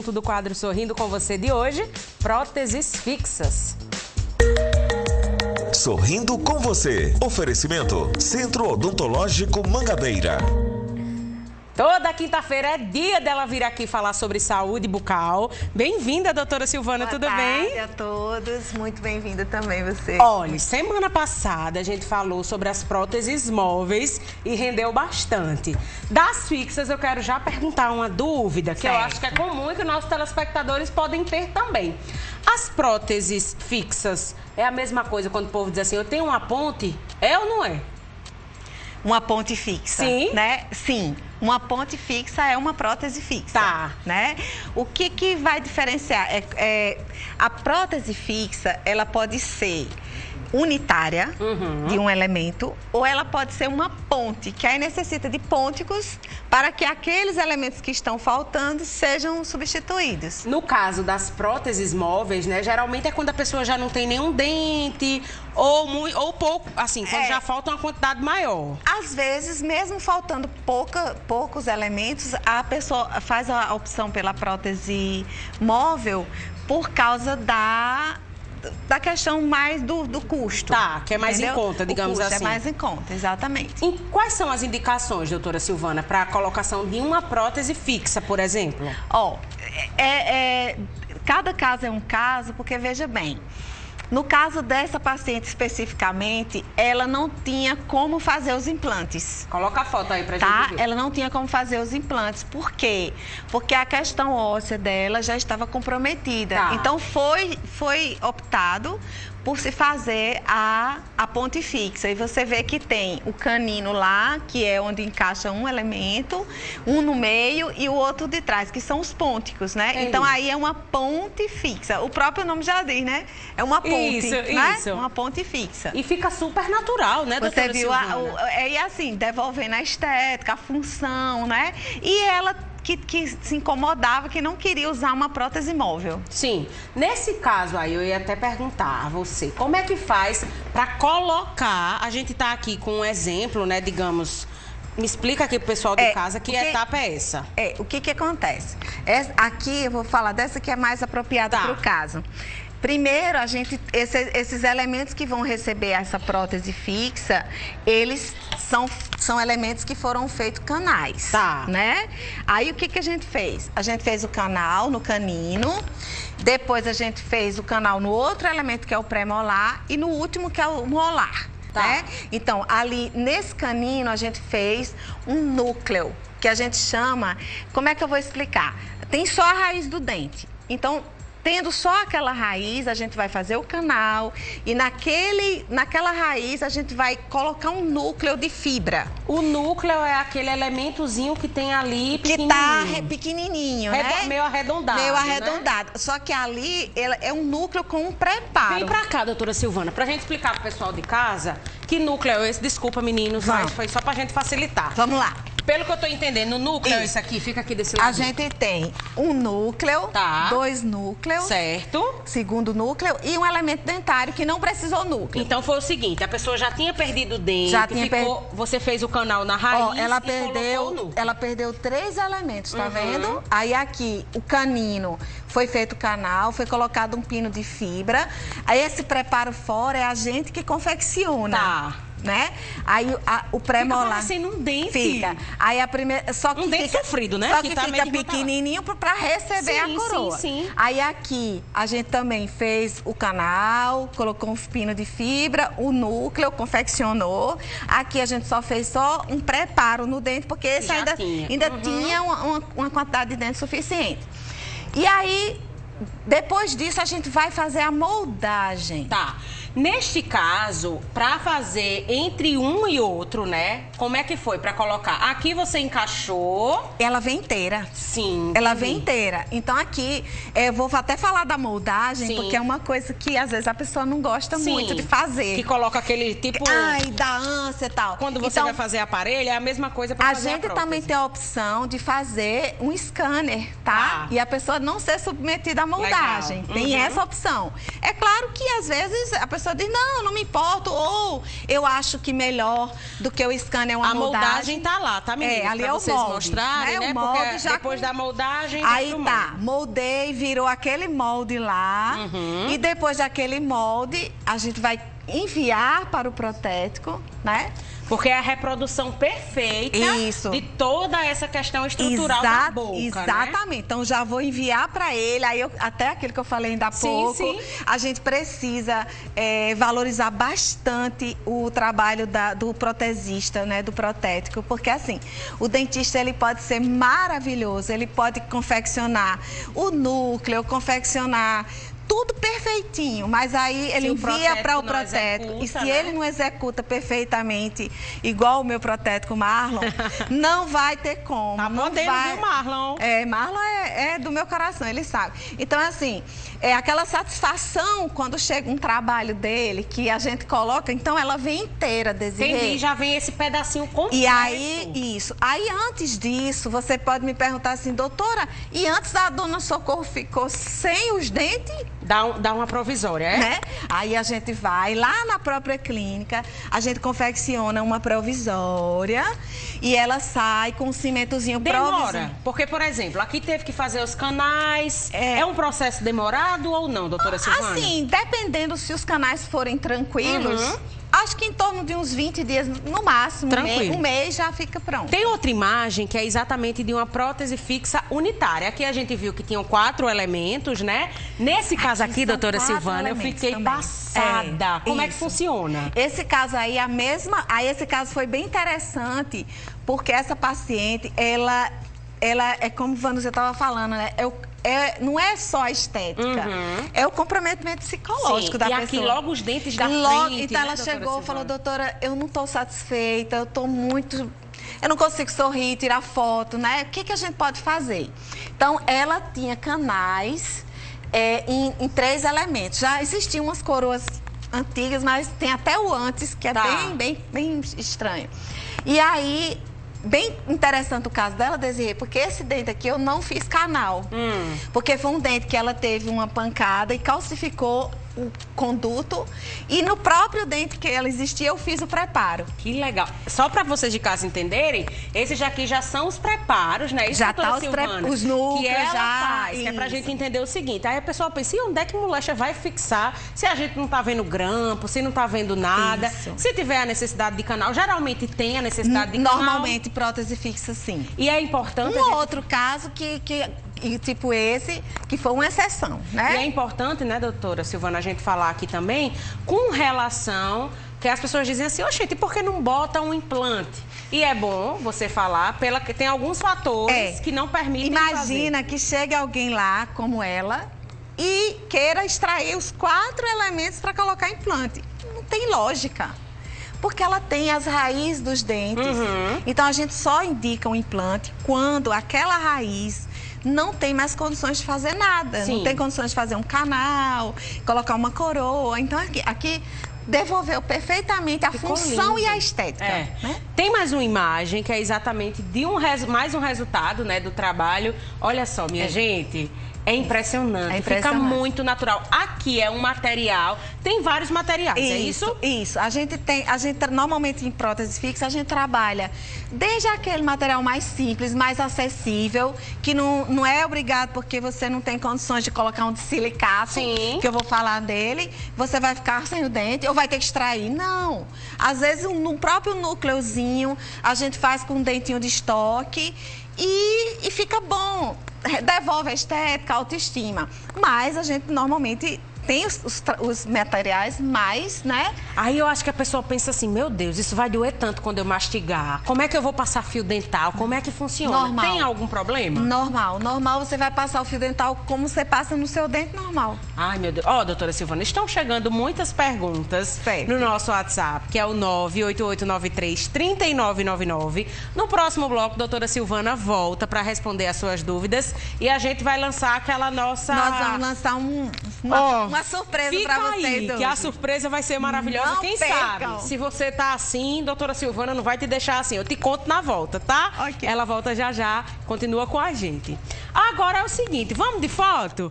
Do quadro Sorrindo com Você de hoje, próteses fixas. Sorrindo com Você. Oferecimento Centro Odontológico Mangabeira. Toda quinta-feira é dia dela vir aqui falar sobre saúde bucal. Bem-vinda, doutora Silvana, tudo bem? Boa tarde a todos, muito bem-vinda também você. Olha, semana passada a gente falou sobre as próteses móveis e rendeu bastante. Das fixas, eu quero já perguntar uma dúvida, que eu acho que é comum e que nossos telespectadores podem ter também. As próteses fixas é a mesma coisa quando o povo diz assim, eu tenho uma ponte, é ou não é? Uma ponte fixa, Sim. né? Sim. Uma ponte fixa é uma prótese fixa, tá, né? O que vai diferenciar? A prótese fixa, ela pode ser unitária de um elemento ou ela pode ser uma ponte, que aí necessita de pônticos para que aqueles elementos que estão faltando sejam substituídos. No caso das próteses móveis, né, geralmente é quando a pessoa já não tem nenhum dente ou pouco, assim, quando já falta uma quantidade maior. Às vezes, mesmo faltando poucos elementos, a pessoa faz a opção pela prótese móvel por causa da questão mais do custo. Tá, que é mais entendeu? em conta, digamos o custo assim. É mais em conta, exatamente. E quais são as indicações, doutora Silvana, para a colocação de uma prótese fixa, por exemplo? Cada caso é um caso, porque veja bem, no caso dessa paciente especificamente, ela não tinha como fazer os implantes. Coloca a foto aí pra gente ver. Ela não tinha como fazer os implantes. Por quê? Porque a questão óssea dela já estava comprometida. Tá. Então, foi optado por se fazer a ponte fixa. E você vê que tem o canino lá, que é onde encaixa um elemento, um no meio e o outro de trás, que são os pônticos, né? Entendi. Então, aí é uma ponte fixa. O próprio nome já diz, né? É uma ponte, né? Isso. Uma ponte fixa. E fica super natural, né, doutora Você viu, Silvana? e assim, devolvendo a estética, a função, né? E ela que se incomodava, que não queria usar uma prótese móvel. Sim. Nesse caso aí, eu ia até perguntar a você, como é que faz para colocar, a gente tá aqui com um exemplo, né, digamos, me explica aqui pro pessoal de casa que etapa é essa. O que acontece? Aqui eu vou falar dessa que é mais apropriada para o caso. Primeiro, esses elementos que vão receber essa prótese fixa, eles são elementos que foram feitos canais, né? Aí, o que a gente fez? A gente fez o canal no canino, depois a gente fez o canal no outro elemento, que é o pré-molar, e no último, que é o molar, né? Então, ali, nesse canino, a gente fez um núcleo, que a gente chama... Como é que eu vou explicar? Tem só a raiz do dente. Então, tendo só aquela raiz, a gente vai fazer o canal e naquela raiz a gente vai colocar um núcleo de fibra. O núcleo é aquele elementozinho que tem ali pequenininho. Que tá pequenininho, né? Meio arredondado. Meio arredondado. Né? Só que ali é um núcleo com um preparo. Vem pra cá, doutora Silvana, pra gente explicar pro pessoal de casa que núcleo é esse. Desculpa, meninos, mas foi só pra gente facilitar. Vamos lá. Pelo que eu tô entendendo, o núcleo é esse aqui, fica aqui desse lado. A gente tem um núcleo, dois núcleos. Certo. Segundo núcleo e um elemento dentário que não precisou núcleo. Então foi o seguinte, a pessoa já tinha perdido o dente, você fez o canal na raiz ela perdeu 3 elementos, tá vendo? Aí aqui, o canino, foi feito o canal, foi colocado um pino de fibra. Aí esse preparo fora é a gente que confecciona. Né? Aí o pré-molar... Fica parecendo um dente. Fica. Aí a primeira... Só que dente sofrido, né? Só que fica pequenininho para receber a coroa. Sim. Aí aqui a gente também fez o canal, colocou um pino de fibra, o núcleo, confeccionou. Aqui a gente só fez um preparo no dente, porque esse ainda tinha uma quantidade de dente suficiente. E aí, depois disso, a gente vai fazer a moldagem. Neste caso, para fazer entre um e outro, né? Como é que foi para colocar? Aqui você encaixou. Ela vem inteira. Sim. Ela vem inteira. Então aqui, eu vou até falar da moldagem, porque é uma coisa que às vezes a pessoa não gosta muito de fazer. Que coloca aquele tipo... dá ânsia e tal. Quando você vai fazer aparelho, é a mesma coisa para fazer a prótese. A gente também tem a opção de fazer um scanner, tá? E a pessoa não ser submetida moldagem. Tem essa opção. É claro que às vezes a pessoa diz, não me importo, ou eu acho que melhor do que o scanner é uma moldagem. A moldagem tá lá, tá, meninas? Ali pra é o vocês molde, mostrarem, né? O molde porque já depois da moldagem... Aí tá, moldei, virou aquele molde lá. E depois daquele molde, a gente vai enviar para o protético, né? Porque é a reprodução perfeita de toda essa questão estrutural da boca, exatamente. Né? Então, já vou enviar para ele. Aí, até aquilo que eu falei ainda há pouco, a gente precisa valorizar bastante o trabalho do protesista, né? Do protético. Porque, assim, o dentista, ele pode ser maravilhoso. Ele pode confeccionar o núcleo, confeccionar... tudo perfeitinho, mas aí ele envia para o protético. E se ele não executa perfeitamente, igual o meu protético Marlon, não vai ter como. Tá podendo, viu, Marlon? Marlon é do meu coração, ele sabe. Então, assim, é aquela satisfação quando chega um trabalho dele, que a gente coloca, então ela vem inteira, Desirê. Entendi, já vem esse pedacinho completo. E aí, isso. Aí, antes disso, você pode me perguntar assim, doutora, e antes a dona Socorro ficou sem os dentes? Dá uma provisória, é? Né? Aí a gente vai lá na própria clínica, a gente confecciona uma provisória e ela sai com um cimentozinho provisório. Demora, porque, por exemplo, aqui teve que fazer os canais. É um processo demorado ou não, doutora Silvana? Assim, dependendo se os canais forem tranquilos... Acho que em torno de uns 20 dias, no máximo, um mês já fica pronto. Tem outra imagem que é exatamente de uma prótese fixa unitária. Aqui a gente viu que tinham 4 elementos, né? Nesse caso aqui, doutora Silvana, eu fiquei passada. Como é que funciona? Esse caso aí, esse caso foi bem interessante, porque essa paciente, ela é como você estava falando, né? Não é só a estética, é o comprometimento psicológico da pessoa. E aqui logo os dentes da frente, então ela chegou e falou, doutora, eu não estou satisfeita, eu não consigo sorrir, tirar foto, né? O que a gente pode fazer? Então, ela tinha canais em 3 elementos. Já existiam umas coroas antigas, mas tem até o antes, que é bem estranho. E aí... Bem interessante o caso dela, Desirê, porque esse dente aqui eu não fiz canal. Porque foi um dente que ela teve uma pancada e calcificou o conduto. E no próprio dente que ela existia, eu fiz o preparo. Que legal. Só para vocês de casa entenderem, esses aqui já são os preparos, né? Isso, já tá os núcleos, que ela já faz, que é pra gente entender o seguinte. Aí a pessoa pensa, e onde é que molecha vai fixar se a gente não tá vendo grampo, se não tá vendo nada? Isso. Se tiver a necessidade de canal, geralmente tem a necessidade de canal. Normalmente, prótese fixa, sim. E é importante... outro caso tipo esse, que foi uma exceção, né? E é importante, né, doutora Silvana, a gente falar aqui também com relação que as pessoas dizem assim, oxente, por que não bota um implante? E é bom você falar, que tem alguns fatores que não permitem Imagina que chegue alguém lá, como ela, e queira extrair os 4 elementos para colocar implante. Não tem lógica. Porque ela tem as raízes dos dentes. Então, a gente só indica um implante quando aquela raiz não tem mais condições de fazer nada. Não tem condições de fazer um canal, colocar uma coroa. Então, aqui devolveu perfeitamente a função e a estética. Né? Tem mais uma imagem que é exatamente de mais um resultado, né, do trabalho. Olha só, minha gente... É impressionante, fica muito natural. Aqui é um material, tem vários materiais, é isso? Isso, a gente normalmente em prótese fixa, a gente trabalha desde aquele material mais simples, mais acessível, que não é obrigado porque você não tem condições de colocar um de silicato, que eu vou falar dele, você vai ficar sem o dente ou vai ter que extrair. Não, às vezes no próprio núcleozinho, a gente faz com um dentinho de estoque e fica bom. Devolve a estética, a autoestima. Mas a gente normalmente tem os materiais mais, né? Aí eu acho que a pessoa pensa assim, meu Deus, isso vai doer tanto quando eu mastigar. Como é que eu vou passar fio dental? Como é que funciona? Normal. Tem algum problema? Normal você vai passar o fio dental como você passa no seu dente normal. Ai, meu Deus. Ó, doutora Silvana, estão chegando muitas perguntas no nosso WhatsApp, que é o 98893-3999. No próximo bloco, doutora Silvana volta para responder as suas dúvidas e a gente vai lançar aquela nossa... Nós vamos lançar uma surpresa para vocês hoje. Que a surpresa vai ser maravilhosa. Quem sabe? Se você tá assim, doutora Silvana não vai te deixar assim. Eu te conto na volta, tá? Ela volta já já, continua com a gente. Agora é o seguinte, vamos de foto?